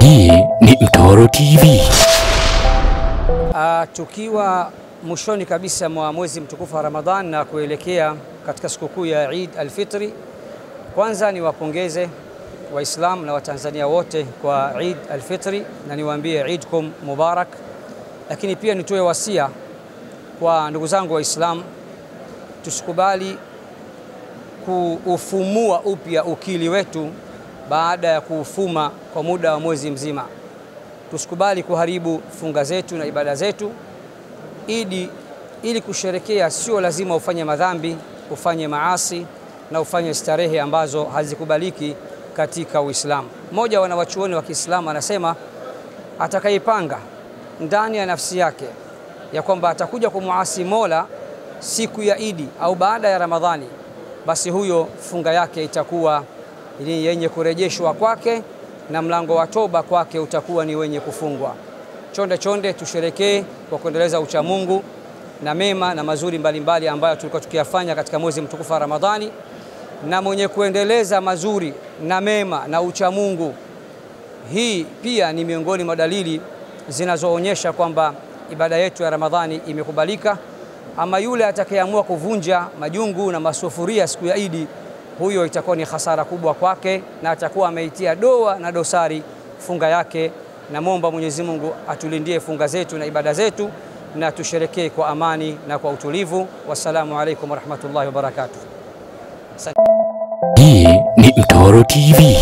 Hii ni Mtoro TV. Tukiwa mwishoni kabisa mwa mwezi mtukufu wa Ramadhan na kuelekea katika sikukuu ya Eid al-Fitri, kwanza niwapongeze Waislamu na Watanzania wote kwa Eid al-Fitri na niwaambie Eidkum Mubarak, lakini pia nitoe wasia kwa ndugu zangu Waislamu, tusikubali kuufumua upya ukili wetu baada ya kuufuma kwa muda wa mwezi mzima. Tusikubali kuharibu funga zetu na ibada zetu. Ili kusherekea sio lazima ufanye madhambi, ufanye maasi na ufanye starehe ambazo hazikubaliki katika Uislamu. Mmoja wa wanawachuoni wa Kiislamu anasema, atakayepanga ndani ya nafsi yake ya kwamba atakuja kumuasi Mola siku ya Idi au baada ya Ramadhani, basi huyo funga yake itakuwa ni yenye kurejeshwa kwake na mlango wa toba kwake utakuwa ni wenye kufungwa. Chonde chonde tusherekee kwa kuendeleza uchamungu na mema na mazuri mbalimbali ambayo tulikuwa tukiyafanya katika mwezi mtukufu wa Ramadhani, na mwenye kuendeleza mazuri na mema na uchamungu, hii pia ni miongoni mwa dalili zinazoonyesha kwamba ibada yetu ya Ramadhani imekubalika. Ama yule atakayeamua kuvunja majungu na masufuria siku ya Idi, huyo itakuwa ni hasara kubwa kwake na atakuwa ameitia doa na dosari funga yake. Na muomba Mwenyezi Mungu atulindie funga zetu na ibada zetu na tusherekee kwa amani na kwa utulivu. Wassalamu alaikum warahmatullahi wabarakatuh. Hii ni Mtoro TV.